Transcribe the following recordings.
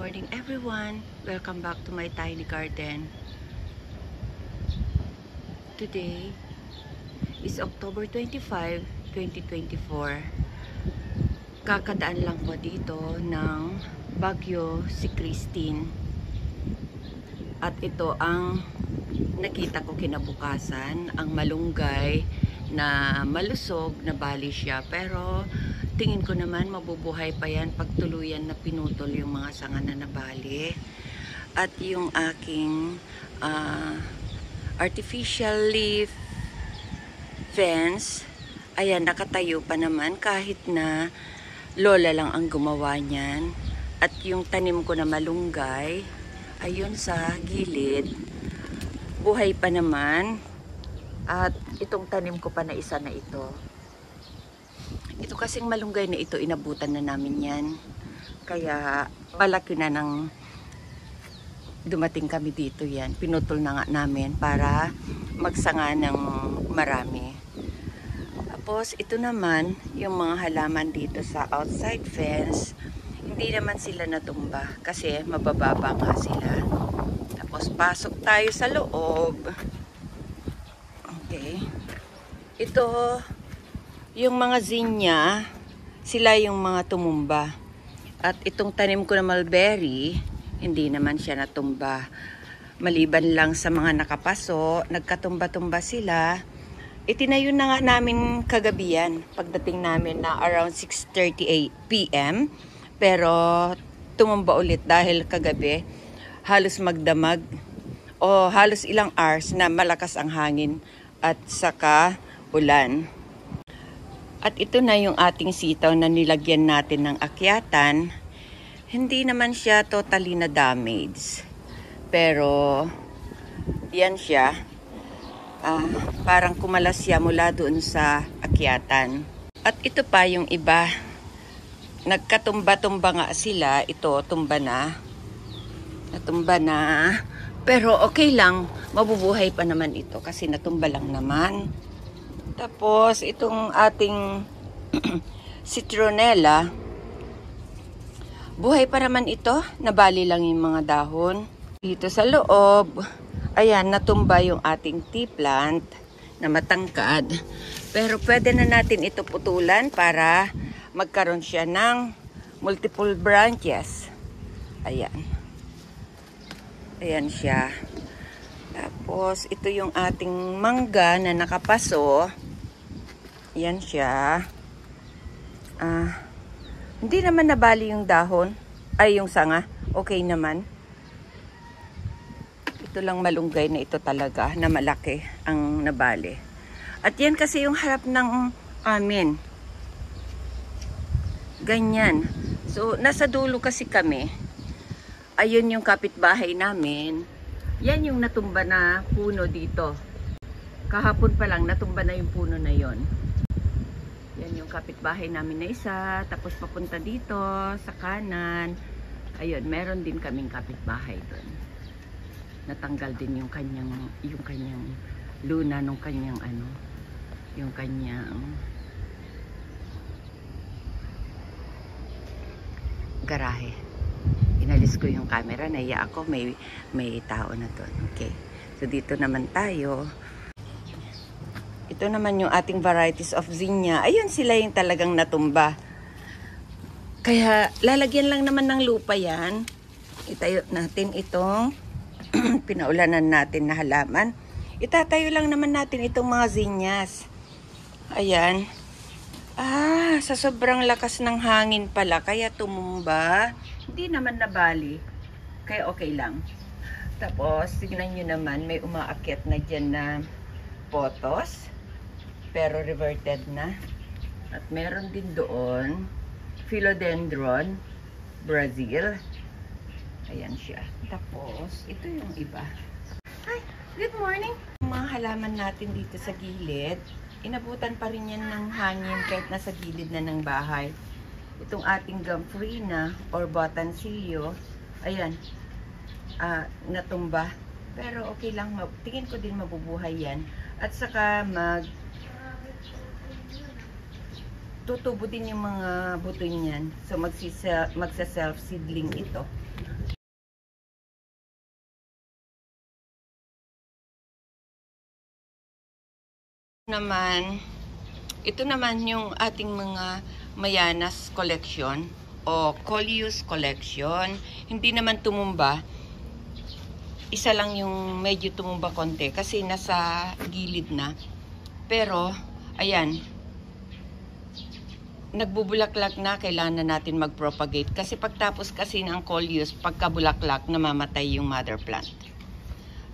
morning everyone! Welcome back to my tiny garden. Today is October 25, 2024. Kakadaan lang po dito ng bagyo si Christine. At ito ang nakita ko kinabukasan, ang malunggay na malusog na bali siya. Pero tingin ko naman mabubuhay pa yan pag tuluyan na pinutol yung mga sanga na nabali. At yung aking artificial leaf fence, ayan, nakatayo pa naman kahit na lola lang ang gumawa niyan. At yung tanim ko na malunggay, ayun sa gilid, buhay pa naman. At itong tanim ko pa na isa na ito. Ito kasing malunggay na ito, inabutan na namin yan. Kaya malaki na nang dumating kami dito yan. Pinutol na nga namin para magsanga ng marami. Tapos ito naman, yung mga halaman dito sa outside fence, hindi naman sila natumba kasi mabababa nga sila. Tapos pasok tayo sa loob. Okay. Ito, yung mga zinnia, sila yung mga tumumba. At itong tanim ko na mulberry, hindi naman siya natumba. Maliban lang sa mga nakapaso, nagkatumba-tumba sila. Itinayo na nga namin kagabi yan, pagdating namin na around 6:38 p.m. Pero tumumba ulit dahil kagabi halos magdamag o halos ilang hours na malakas ang hangin at saka ulan. At ito na yung ating sitaw na nilagyan natin ng akyatan. Hindi naman siya totally na damage. Pero yan siya. Parang kumalas siya mula doon sa akyatan. At ito pa yung iba. Nagkatumba-tumba nga sila. Ito, tumba na. Natumba na. Pero okay lang. Mabubuhay pa naman ito kasi natumba lang naman. Tapos, itong ating citronella, buhay pa naman ito. Nabali lang yung mga dahon. Dito sa loob, ayan, natumba yung ating tea plant na matangkad. Pero pwede na natin ito putulan para magkaroon siya ng multiple branches. Ayan. Ayan siya. Tapos, ito yung ating mangga na nakapaso. Yan siya. Hindi naman nabali yung dahon. Ay, yung sanga. Okay naman. Ito lang malunggay na ito talaga, na malaki ang nabali. At yan kasi yung harap ng amin. Ganyan. So, nasa dulo kasi kami. Ayun yung kapitbahay namin. Yan yung natumba na puno dito. Kahapon pa lang natumba na yung puno na yon. Yan yung kapitbahay namin na isa. Tapos papunta dito sa kanan. Ayun, meron din kaming kapitbahay doon. Natanggal din yung kanyang luna nung kanyang yung kanyang garahe. Inalis ko yung camera, naiya ako, may tao na doon. Okay. So dito naman tayo. Ito naman yung ating varieties of zinnia. Ayun sila yung talagang natumba. Kaya lalagyan lang naman ng lupa yan. Itayo natin itong pinaulanan natin na halaman. Itatayo lang naman natin itong mga zinnias. Ayan. Sa sobrang lakas ng hangin pala, kaya tumumba. Hindi naman nabali. Kaya okay lang. Tapos, tignan nyo naman, may umaakyat na dyan na potos. Pero reverted na. At meron din doon, philodendron, Brazil. Ayan siya. Tapos, ito yung iba. Hi! Good morning! Mga halaman natin dito sa gilid, inabutan pa rin yan ng hangin kahit nasa gilid na ng bahay. Itong ating gamphrena or botancillo, ayan, natumba. Pero okay lang, tingin ko din mabubuhay yan. At saka tutubo din yung mga buto niyan. So magsa-self seedling ito. Ito naman yung ating mga Mayanas collection o Coleus collection. Hindi naman tumumba. Isa lang yung medyo tumumba konti kasi nasa gilid na. Pero, ayan, nagbubulaklak na, kailangan na natin mag-propagate. Kasi pagtapos kasi ng Coleus, pagkabulaklak, namamatay yung mother plant.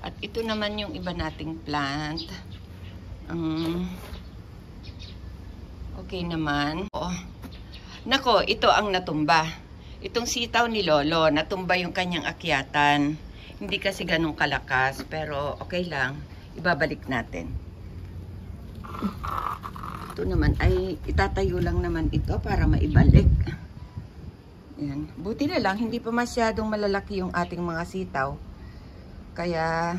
At ito naman yung iba nating plant. Okay naman. Nako, ito ang natumba. Itong sitaw ni Lolo, natumba yung kanyang akyatan. Hindi kasi ganun kalakas, pero okay lang. Ibabalik natin. Ito naman ay itatayo lang naman ito para maibalik. Yan. Buti na lang, hindi pa masyadong malalaki yung ating mga sitaw. Kaya,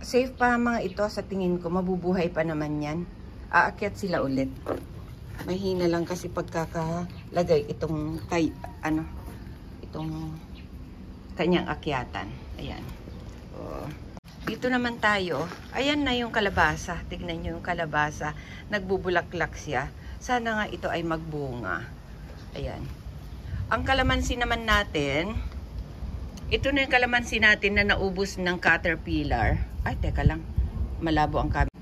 safe pa mga ito sa tingin ko. Mabubuhay pa naman yan. Aakyat sila ulit. Mahina lang kasi pagkakalagay itong itong kanyang akyatan. Ayan. O, dito naman tayo. Ayan na yung kalabasa. Tignan nyo yung kalabasa. Nagbubulaklak siya. Sana nga ito ay magbunga. Ayan. Ang kalamansi naman natin, ito na yung kalamansi natin na naubos ng caterpillar. Ay, teka lang. Malabo ang camera.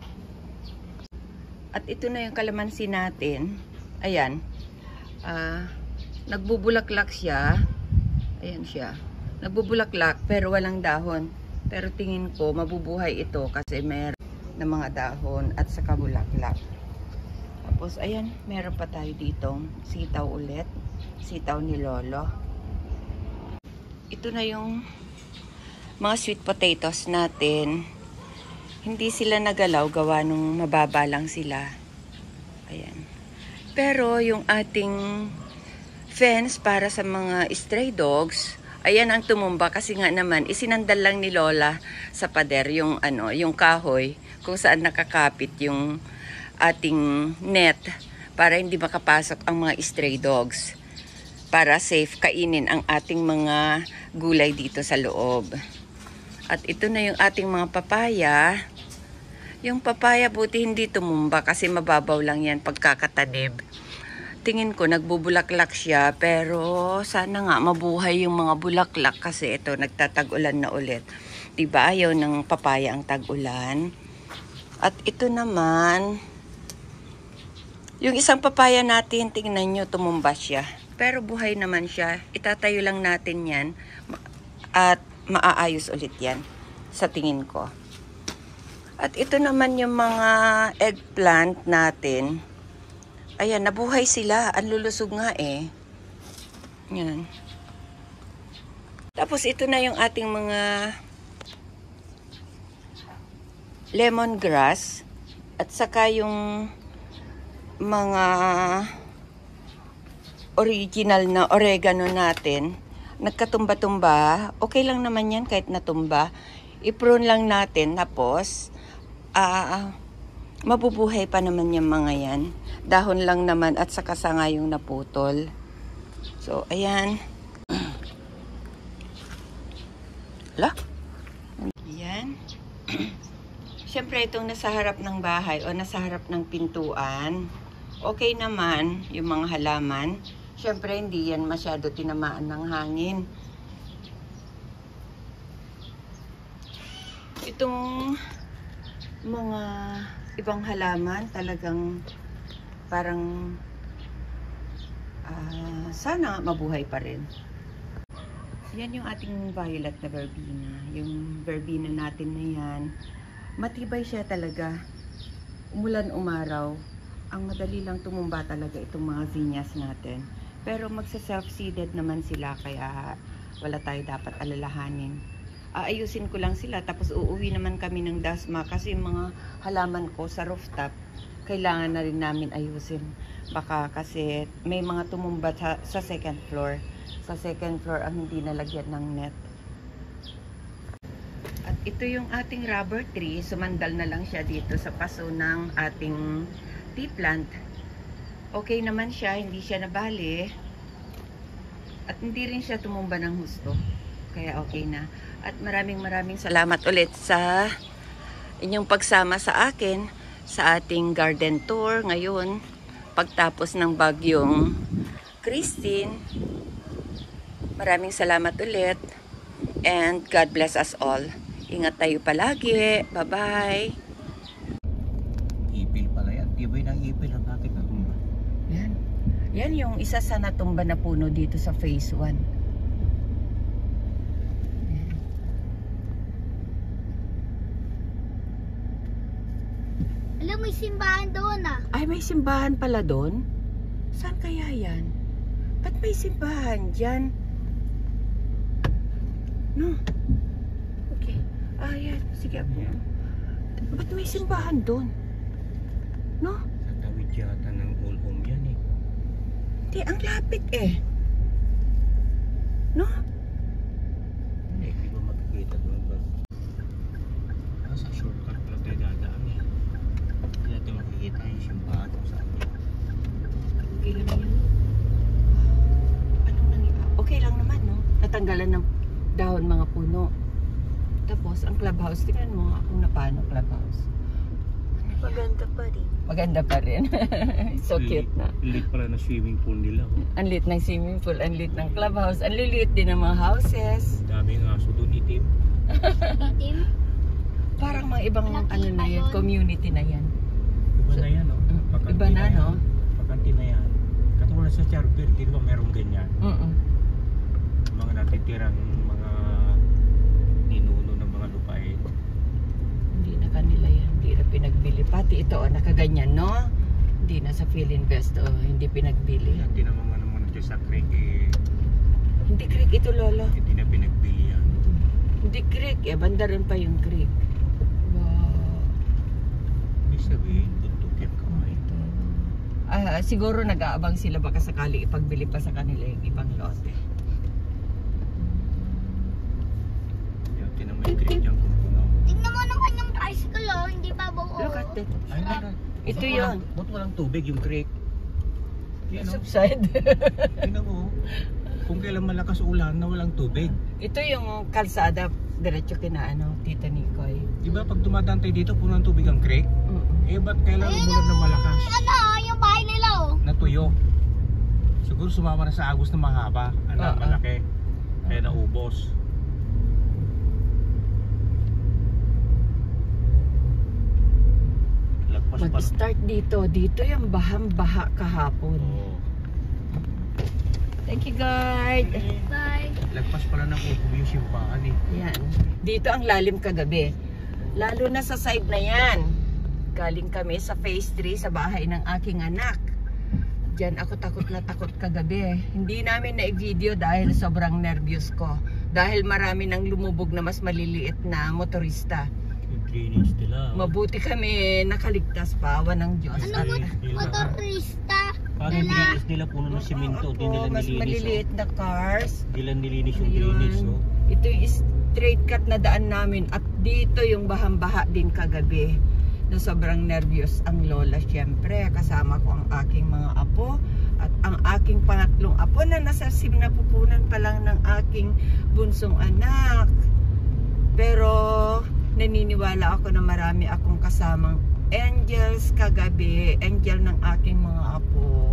At ito na yung kalamansi natin. Ayan. Nagbubulaklak siya. Ayan siya. Nagbubulaklak pero walang dahon. Pero tingin ko mabubuhay ito kasi meron ng mga dahon at saka bulaklak. Tapos ayan, meron pa tayo ditong sitaw ulit. Sitaw ni Lolo. Ito na yung mga sweet potatoes natin. Hindi sila nagalaw, gawa nung mababa lang sila. Ayan. Pero yung ating fence para sa mga stray dogs, ayan ang tumumba kasi nga naman isinandal lang ni Lola sa pader yung yung kahoy kung saan nakakapit yung ating net para hindi makapasok ang mga stray dogs, para safe kainin ang ating mga gulay dito sa loob. At ito na yung ating mga papaya. Yung papaya buti hindi tumumba kasi mababaw lang yan pagkakatanib. Tingin ko nagbubulaklak siya pero sana nga mabuhay yung mga bulaklak kasi ito nagtatag-ulan na ulit. Diba ayaw ng papaya ang tag-ulan. At ito naman, yung isang papaya natin, tingnan nyo tumumba siya. Pero buhay naman siya. Itatayo lang natin yan at maaayos ulit yan sa tingin ko. At ito naman yung mga eggplant natin. Ayan, nabuhay sila. Ang lulusog nga eh. Yan. Tapos ito na yung ating mga lemongrass. At saka yung mga original na oregano natin. Nagkatumba-tumba. Okay lang naman yan kahit natumba. I-prune lang natin. Tapos, mabubuhay pa naman yung mga yan. Dahon lang naman at saka sanga yung naputol. So, ayan. Ala? Ayan. Siyempre, itong nasa harap ng bahay o nasa harap ng pintuan, okay naman yung mga halaman. Siyempre, hindi yan masyado tinamaan ng hangin. Itong mga ibang halaman talagang parang sana mabuhay pa rin. Yan yung ating violet na verbena. Yung verbena natin na yan, matibay siya talaga. Umulan umaraw, ang madali lang tumumba talaga itong mga zinnias natin. Pero magsa-self-seeded naman sila kaya wala tayo dapat alalahanin. Aayusin ko lang sila tapos uuwi naman kami ng Dasma kasi yung mga halaman ko sa rooftop kailangan na rin namin ayusin. Baka kasi may mga tumumba sa second floor. Sa second floor ang hindi nalagyan ng net. At ito yung ating rubber tree. Sumandal na lang siya dito sa paso ng ating tea plant. okay naman siya, hindi siya nabali. At hindi rin siya tumumba ng husto. Kaya okay na. At maraming salamat ulit sa inyong pagsama sa akin sa ating garden tour ngayon. Pagtapos ng bagyong Christine. Maraming salamat ulit. And God bless us all. Ingat tayo palagi. Bye-bye. Ipil pala yan. Tibay ng ipil ang bakit natumba. Yan. Yan yung isa sa natumba na puno dito sa phase 1. Alam, may simbahan doon ah. Ay, may simbahan pala doon? Saan kaya yan? Ba't may simbahan dyan? No? Okay. Ah, yan. Sige ako. Ba't may simbahan doon? No? Sa tawid yata ng old home yan eh. Di, ang lapit eh. No? Hindi ba makikita doon ba? Sa shortcut pala tayo dadaan eh. Hindi natin makikita yung simbahan kung saan yun. Okay lang yan. Anong nangyari? Okay lang naman, no? Natanggalan ng dahon mga puno. Tapos, ang clubhouse, tingnan mo nga kung napano clubhouse. Maganda pa rin. Maganda pa rin. So cute na. Lit pala na swimming pool nila. Oh. Ang lit ng swimming pool, ang lit ng clubhouse, ang liliit din ng mga houses. Daming aso doon itim. Itim. Parang mga ibang Malaki ano na yan, pa yun. community na yan. Iba na yan oh. Pakanti Iba na, no? yan. Pakanti na yan. Katulad sa Charbel, di ba merong ganyan? Mga natitirang mga ninuno ng mga lupain. Hindi na kanila yan, hindi na pinagbili. Pati ito, oh, nakaganyan, no? Hindi na sa Philinvest, oh, hindi pinagbili. Hindi na mga naman nandiyan sa creek eh. Hindi creek ito, lolo. Hindi na pinagbili yan. Hindi creek, eh, banda rin pa yung creek. Wow. Ibig sabihin, buntok yan kamay. Siguro nag-aabang sila baka sakali ipagbili pa sa kanila yung ibang lote. Yan, tinan mo yung creek dyan kung puno. Tingnan mo naman yung tricycle oh, hindi pa buo. Look at it. Ay, na. Ito yun. Ba't walang tubig yung creek? Yan o. Subside. Tingnan mo. Kung kailan malakas ulan na walang tubig. Ito yung kalsada, diretso kina ano, Tita Nicoy. Di ba pag dumadaan tayo dito, puno ng tubig ang creek? Eh, ba't kailan umulan na malakas? Ano, yung bahay nila oh. Natuyo. Siguro sumama na sa agos na mahaba. Ano, malaki. Kaya naubos. Lagpas pa. Mag-start dito. Dito yung bahang-baha kahapon. Oo. Thank you, guard. Bye. Lagpas pala ng upo yung simbahan eh. Yan. Dito ang lalim kagabi. Lalo na sa side na yan. Galing kami sa phase 3 sa bahay ng aking anak. Diyan ako takot na takot kagabi. Hindi namin na-video dahil sobrang nervyos ko. Dahil marami nang lumubog na mas maliliit na motorista. Yung drainage nila. Mabuti kami nakaligtas pa. Awa ng Diyos. Ano motorista? Paano yung drainage nila puno ng simento? Di nila mas nilinis. maliliit na cars. Di nila nilinis yung Ayan. drainage. Oh. Ito yung straight cut na daan namin. At dito yung bahang-baha din kagabi. Na sobrang nervyos ang lola syempre. Kasama ko ang aking mga apo. At ang aking pangatlong apo na nasa sinapupunan pa lang ng aking bunsong anak. Pero naniniwala ako na marami akong kasamang angels kagabi. Angel ng aking mga apo.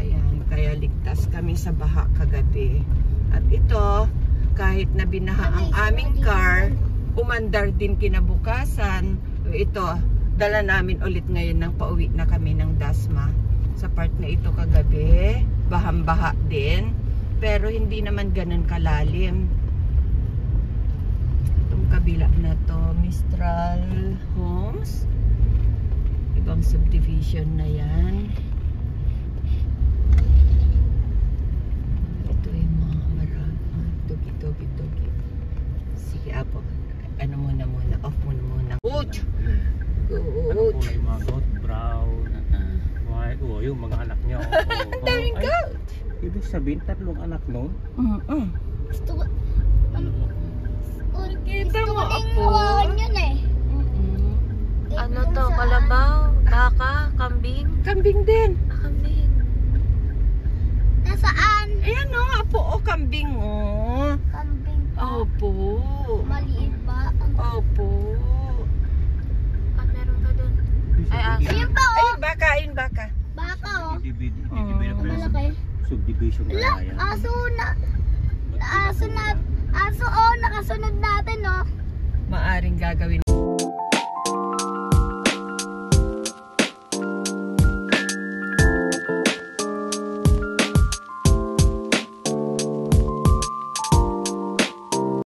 Ayan, kaya ligtas kami sa baha kagabi. At ito, kahit na binaha ang aming car, umandar din kinabukasan. Ito, dala namin ulit ngayon nang pauwi na kami ng Dasma. Sa part na ito kagabi, bahang-baha din. Pero hindi naman ganun kalalim. Itong kabila na to, Mistral Homes. Ibang subdivision na yan. Ito yung mga marami. Tugi. Sige, apo. Ano muna. Off muna. Ouch! Ano po yung mga goat? Brown. White. Oh, yung mga anak niya. Oh. Ang daming Ay, goat! ibig sabihin, 3 anak nun? Gusto ko. Kita mo, Gusto ko apo. hawakan yun eh. Ano to? Kalabaw? Baka? Kambing? Kambing din. Kambing. Nasaan? Ayan o, apo o, kambing o. Kambing pa. Opo. Maliit ba? Opo. Meron ka dun. Ay, aso. Ayun pa Ay, oh. baka, ayun baka. Baka oh. Malaki. Malaki. Subdivision na Ala, yan. aso na. Aso oh. Nakasunod natin oh. Maaring gagawin